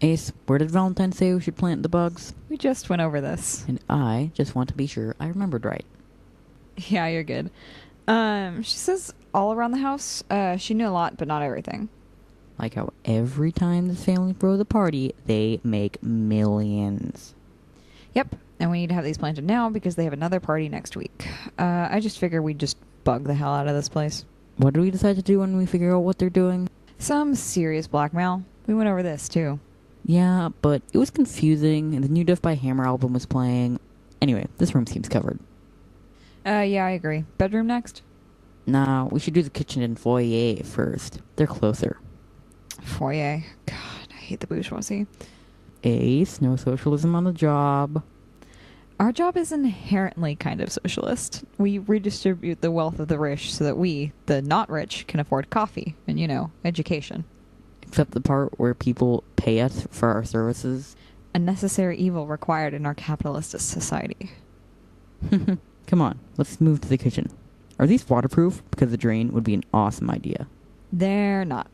Ace, where did Valentine say we should plant the bugs? We just went over this. And I just want to be sure I remembered right. Yeah, you're good. She says all around the house. She knew a lot, but not everything. Like how every time this family throws a party, they make millions. Yep, and we need to have these planted now because they have another party next week. I just figure we'd just bug the hell out of this place. What do we decide to do when we figure out what they're doing? Some serious blackmail. We went over this, too. Yeah, but it was confusing, and the new Death by Hammer album was playing. Anyway, this room seems covered. Yeah, I agree. Bedroom next? Nah, we should do the kitchen and foyer first. They're closer. Foyer. God, I hate the bourgeoisie. Ace, no socialism on the job. Our job is inherently kind of socialist. We redistribute the wealth of the rich so that we, the not rich, can afford coffee and, education. Except the part where people pay us for our services. A necessary evil required in our capitalist society. Come on, let's move to the kitchen. Are these waterproof? Because the drain would be an awesome idea. They're not.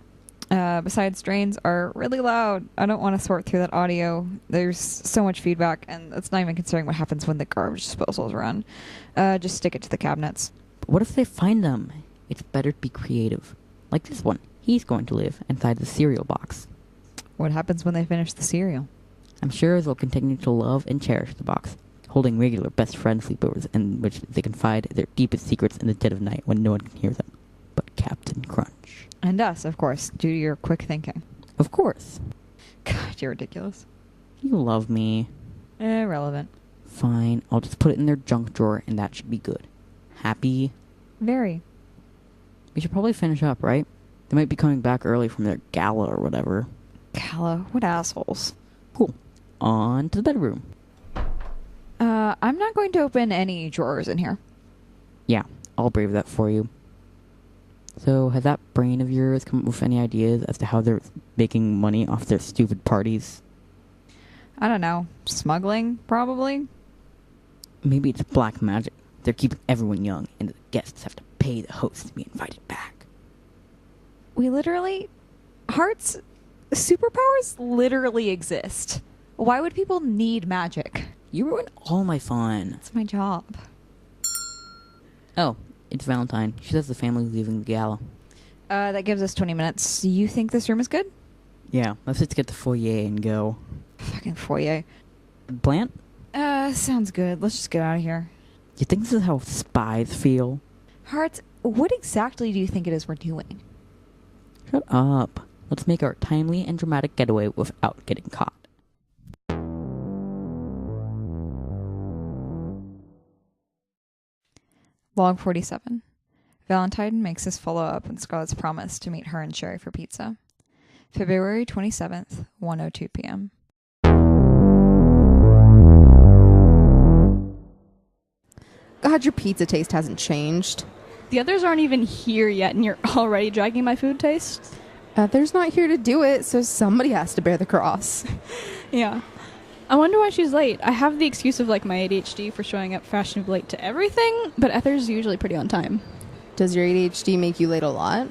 Besides, drains are really loud. I don't want to sort through that audio. There's so much feedback, and that's not even considering what happens when the garbage disposals run. Just stick it to the cabinets. But what if they find them? It's better to be creative. Like this one. He's going to live inside the cereal box. What happens when they finish the cereal? I'm sure they'll continue to love and cherish the box, holding regular best friend sleepovers in which they confide their deepest secrets in the dead of night when no one can hear them. But Captain Crunch. And us, of course, due to your quick thinking. Of course. God, you're ridiculous. You love me. Irrelevant. Fine, I'll just put it in their junk drawer and that should be good. Happy? Very. We should probably finish up, right? They might be coming back early from their gala or whatever. Gala? What assholes. Cool. On to the bedroom. I'm not going to open any drawers in here. Yeah, I'll brave that for you. So, has that brain of yours come up with any ideas as to how they're making money off their stupid parties? I don't know. Smuggling, probably? Maybe it's black magic. They're keeping everyone young, and the guests have to pay the host to be invited back. We literally... Hearts... Superpowers literally exist. Why would people need magic? You ruined all my fun. It's my job. Oh, it's Valentine. She says the family's leaving the gala. That gives us 20 minutes. You think this room is good? Yeah, let's just get the foyer and go. Fucking foyer. Plant? Sounds good. Let's just get out of here. You think this is how spies feel? Hearts, what exactly do you think it is we're doing? Shut up. Let's make our timely and dramatic getaway without getting caught. Log 47. Valentine makes his follow-up on Scarlett's promise to meet her and Sherry for pizza. February 27th, 1:02 p.m. God, your pizza taste hasn't changed. The others aren't even here yet, and you're already dragging my food taste? Heather's not here to do it, so somebody has to bear the cross. Yeah. I wonder why she's late. I have the excuse of, my ADHD for showing up fashionably late to everything, but Ether's usually pretty on time. Does your ADHD make you late a lot?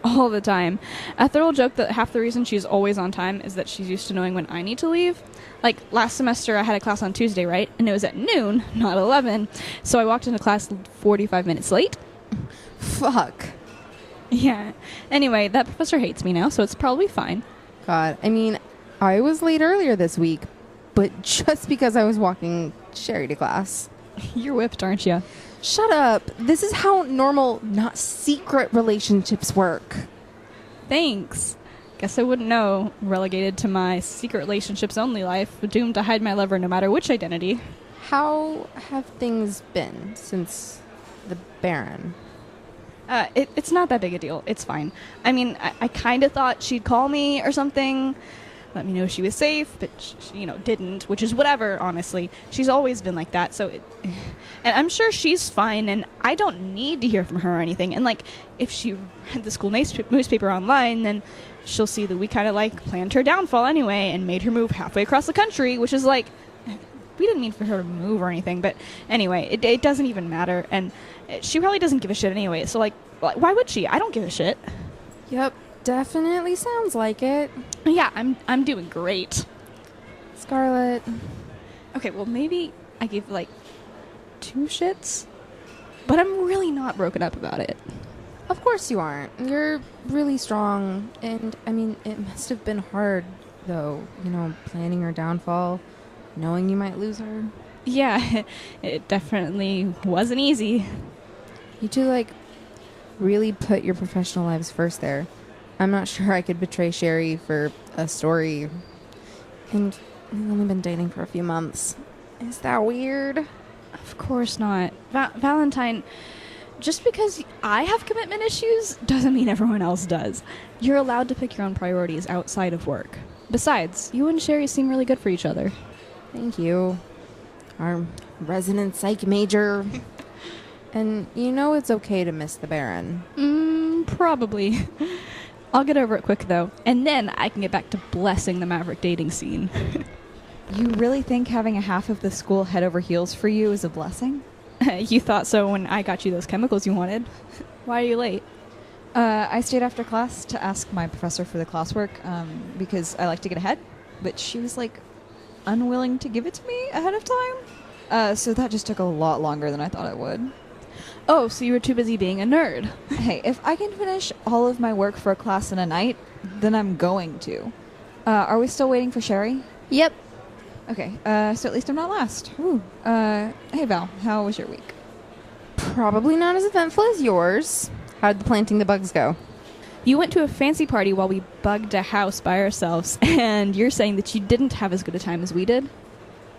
All the time. Ether will joke that half the reason she's always on time is that she's used to knowing when I need to leave. Like, last semester I had a class on Tuesday, right? And it was at noon, not 11. So I walked into class 45 minutes late. Fuck. Yeah. Anyway, that professor hates me now, so it's probably fine. God, I mean, I was late earlier this week, but just because I was walking Sherry to class. You're whipped, aren't you? Shut up. This is how normal, not secret relationships work. Thanks. Guess I wouldn't know. Relegated to my secret relationships only life, doomed to hide my lover no matter which identity. How have things been since the Baron? It's not that big a deal. It's fine. I mean, I kind of thought she'd call me or something, let me know she was safe, but she, didn't, which is whatever, honestly. She's always been like that, and I'm sure she's fine, and I don't need to hear from her or anything. And, if she read the school newspaper online, then she'll see that we kind of, planned her downfall anyway and made her move halfway across the country, which is, we didn't mean for her to move or anything, but anyway, it doesn't even matter, and she probably doesn't give a shit anyway, so, why would she? I don't give a shit. Yep, definitely sounds like it. Yeah, I'm doing great. Scarlet. Okay, well, maybe I gave, 2 shits, but I'm really not broken up about it. Of course you aren't. You're really strong, and, it must have been hard, though, planning her downfall, knowing you might lose her. Yeah, it definitely wasn't easy. You two, really put your professional lives first there. I'm not sure I could betray Sherry for a story. And we've only been dating for a few months. Is that weird? Of course not. Valentine, just because I have commitment issues doesn't mean everyone else does. You're allowed to pick your own priorities outside of work. Besides, you and Sherry seem really good for each other. Thank you. Our resident psych major. And it's okay to miss the Baron. Probably. I'll get over it quick, though, and then I can get back to blessing the Maverick dating scene. You really think having a half of the school head over heels for you is a blessing? You thought so when I got you those chemicals you wanted. Why are you late? I stayed after class to ask my professor for the classwork because I like to get ahead, but she was unwilling to give it to me ahead of time. So that just took a lot longer than I thought it would. Oh, so you were too busy being a nerd. Hey, if I can finish all of my work for a class in a night, then I'm going to. Are we still waiting for Sherry? Yep. Okay, so at least I'm not last. Ooh. Hey Val, how was your week? Probably not as eventful as yours. How'd the planting the bugs go? You went to a fancy party while we bugged a house by ourselves, and you're saying that you didn't have as good a time as we did?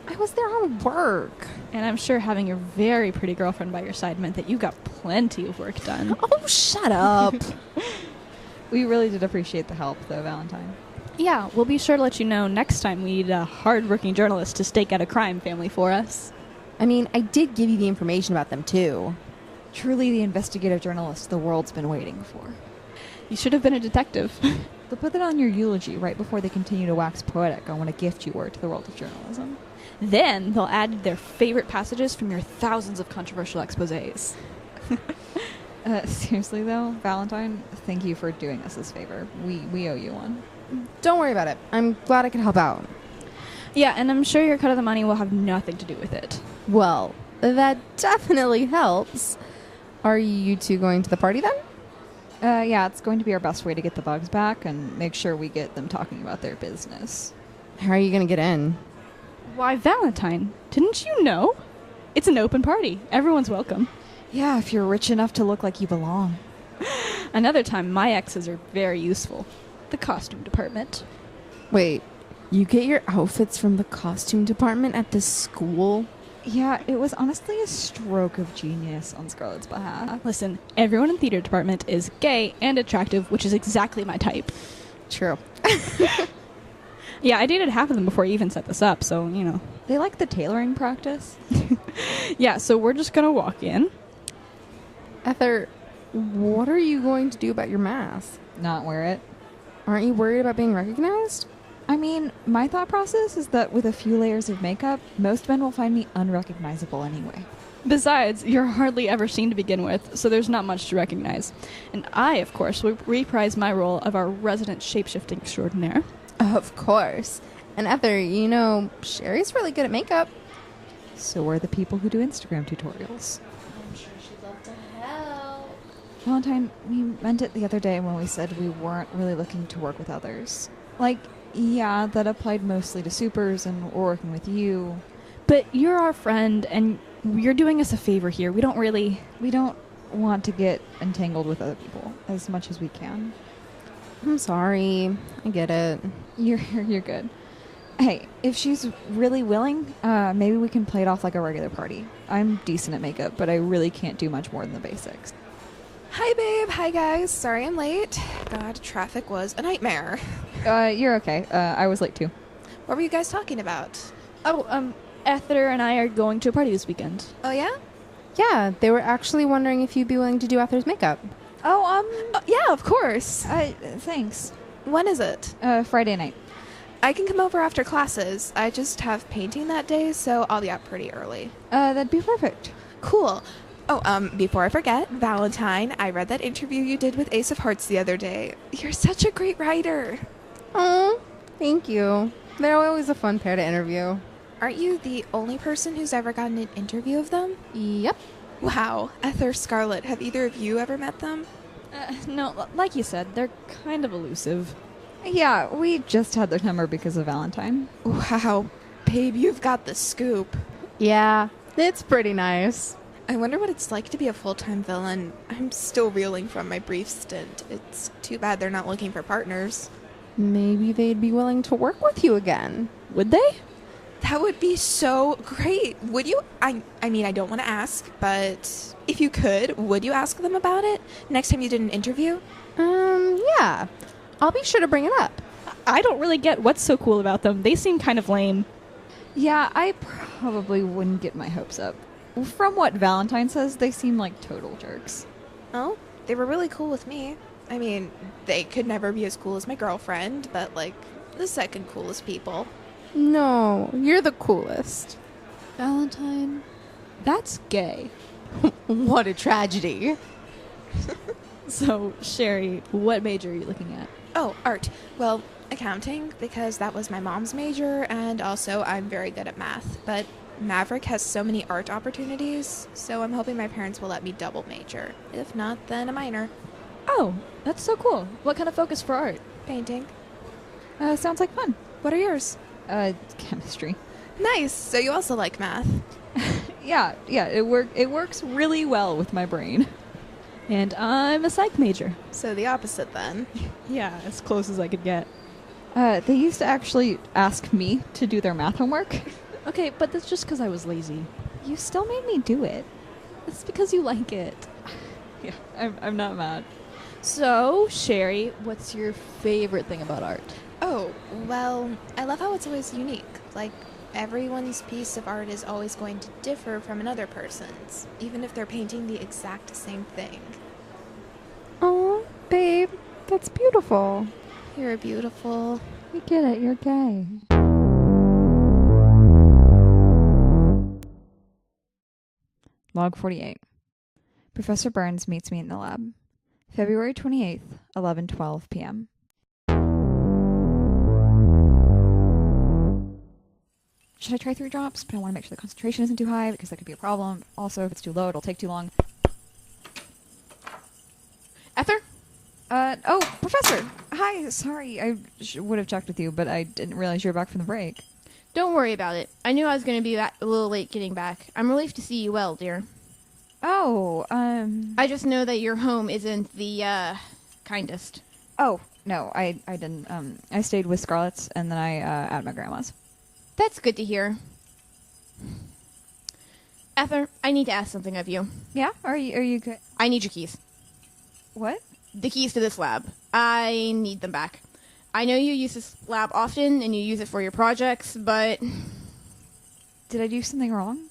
I was there on work. And I'm sure having your very pretty girlfriend by your side meant that you got plenty of work done. Oh, shut up. We really did appreciate the help, though, Valentine. Yeah, we'll be sure to let you know next time we need a hard-working journalist to stake out a crime family for us. I did give you the information about them, too. Truly the investigative journalist the world's been waiting for. You should have been a detective. They'll put that on your eulogy right before they continue to wax poetic on what a gift you were to the world of journalism. Then they'll add their favorite passages from your thousands of controversial exposés. Seriously, though, Valentine, thank you for doing us this favor. We owe you one. Don't worry about it. I'm glad I could help out. Yeah, and I'm sure your cut of the money will have nothing to do with it. Well, that definitely helps. Are you two going to the party then? Yeah, it's going to be our best way to get the bugs back and make sure we get them talking about their business. How are you going to get in? Why, Valentine, didn't you know? It's an open party. Everyone's welcome. Yeah, if you're rich enough to look like you belong. Another time, my exes are very useful. The costume department. Wait, you get your outfits from the costume department at the school? Yeah, it was honestly a stroke of genius on Scarlett's behalf. Listen, everyone in theater department is gay and attractive, which is exactly my type. True. Yeah, I dated half of them before you even set this up, so, you know. They like the tailoring practice. Yeah, so we're just gonna walk in. Ether, what are you going to do about your mask? Not wear it. Aren't you worried about being recognized? I mean, my thought process is that with a few layers of makeup, most men will find me unrecognizable anyway. Besides, you're hardly ever seen to begin with, so there's not much to recognize. And I, of course, will reprise my role of our resident shape-shifting extraordinaire. Of course. And Ether, you know, Sherry's really good at makeup. So are the people who do Instagram tutorials. I'm sure she'd love to help. Valentine, we meant it the other day when we said we weren't really looking to work with others. Like, Yeah, that applied mostly to supers and working with you. But you're our friend, and you're doing us a favor here. We We don't want to get entangled with other people as much as we can. I'm sorry. I get it. You're good. Hey, if she's really willing, maybe we can play it off like a regular party. I'm decent at makeup, but I really can't do much more than the basics. Hi, babe. Hi, guys. Sorry I'm late. God, traffic was a nightmare. You're okay. I was late too. What were you guys talking about? Ether and I are going to a party this weekend. Oh, yeah? Yeah, they were actually wondering if you'd be willing to do Ether's makeup. Oh, yeah, of course. Thanks. When is it? Friday night. I can come over after classes. I just have painting that day, so I'll be up pretty early. That'd be perfect. Cool. Oh, before I forget, Valentine, I read that interview you did with Ace of Hearts the other day. You're such a great writer. Oh, thank you. They're always a fun pair to interview. Aren't you the only person who's ever gotten an interview of them? Yep. Wow. Ether, Scarlet, have either of you ever met them? No, like you said, they're kind of elusive. Yeah, we just had their number because of Valentine. Wow. Babe, you've got the scoop. Yeah, it's pretty nice. I wonder what it's like to be a full-time villain. I'm still reeling from my brief stint. It's too bad they're not looking for partners. Maybe they'd be willing to work with you again. Would they? That would be so great. Would you? I mean, I don't want to ask, but if you could, would you ask them about it next time you did an interview? Yeah. I'll be sure to bring it up. I don't really get what's so cool about them. They seem kind of lame. Yeah, I probably wouldn't get my hopes up. From what Valentine says, they seem like total jerks. Oh, they were really cool with me. I mean, they could never be as cool as my girlfriend, but like the second coolest people. No, you're the coolest. Valentine? That's gay. What a tragedy. So, Sherry, what major are you looking at? Oh, art. Well, accounting, because that was my mom's major, and also I'm very good at math. But Maverick has so many art opportunities, so I'm hoping my parents will let me double major. If not, then a minor. Oh, that's so cool. What kind of focus for art? Painting. Sounds like fun. What are yours? Chemistry. Nice. So you also like math. Yeah, it works really well with my brain. And I'm a psych major. So the opposite then. Yeah, as close as I could get. They used to actually ask me to do their math homework. Okay, but that's just because I was lazy. You still made me do it. It's because you like it. Yeah, I'm not mad. So, Sherry, what's your favorite thing about art? Oh, well, I love how it's always unique. Like, everyone's piece of art is always going to differ from another person's, even if they're painting the exact same thing. Oh, babe, that's beautiful. You're beautiful. We get it, you're gay. Log 48. Professor Burns meets me in the lab. February 28th, 11:12 p.m. Should I try 3 drops? But I want to make sure the concentration isn't too high because that could be a problem. Also, if it's too low, it'll take too long. Ether? Oh, Professor! Hi, sorry. I would have checked with you, but I didn't realize you were back from the break. Don't worry about it. I knew I was going to be a little late getting back. I'm relieved to see you well, dear. Oh, I just know that your home isn't the, kindest. Oh, no, I didn't. I stayed with Scarlett's, and then I, at my grandma's. That's good to hear. Ether, I need to ask something of you. Yeah? Are you good? I need your keys. What? The keys to this lab. I need them back. I know you use this lab often, and you use it for your projects, but... Did I do something wrong?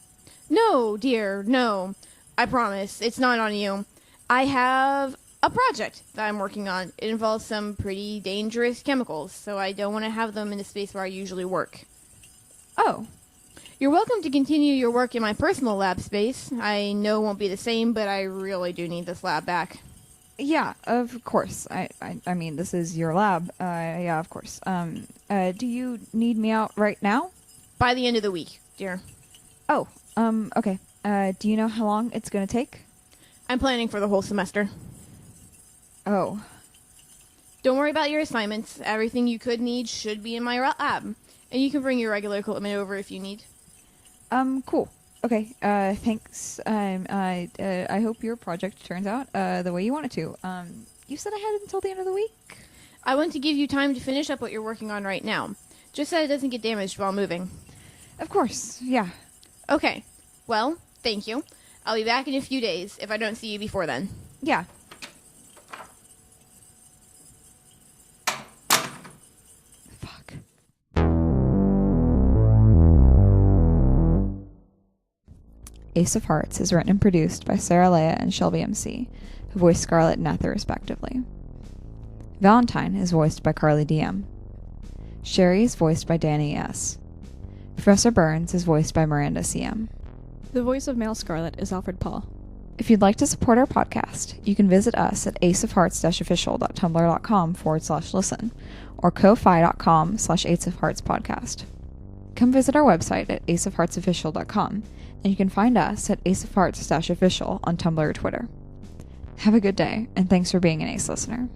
No, dear, no. I promise. It's not on you. I have a project that I'm working on. It involves some pretty dangerous chemicals, so I don't want to have them in the space where I usually work. Oh. You're welcome to continue your work in my personal lab space. I know it won't be the same, but I really do need this lab back. Yeah, of course. I mean, this is your lab. Yeah, of course. Do you need me out right now? By the end of the week, dear. Oh, okay. Do you know how long it's gonna take? I'm planning for the whole semester. Oh. Don't worry about your assignments. Everything you could need should be in my lab. And you can bring your regular equipment over if you need. Cool. Okay, thanks. I hope your project turns out the way you want it to. You said I had until the end of the week? I want to give you time to finish up what you're working on right now. Just so it doesn't get damaged while moving. Of course, yeah. Okay. Well, thank you. I'll be back in a few days if I don't see you before then. Yeah. Fuck. Ace of Hearts is written and produced by Sarah Leah and Shelby MC, who voiced Scarlet and Ether respectively. Valentine is voiced by Carly DM. Sherry is voiced by Danny S. Professor Burns is voiced by Miranda CM. The voice of male Scarlet is Alfred Paul. If you'd like to support our podcast, you can visit us at aceofhearts-official.tumblr.com/listen or ko-fi.com/aceofheartspodcast. Come visit our website at aceofheartsofficial.com, and you can find us at aceofhearts-official on Tumblr or Twitter. Have a good day, and thanks for being an Ace listener.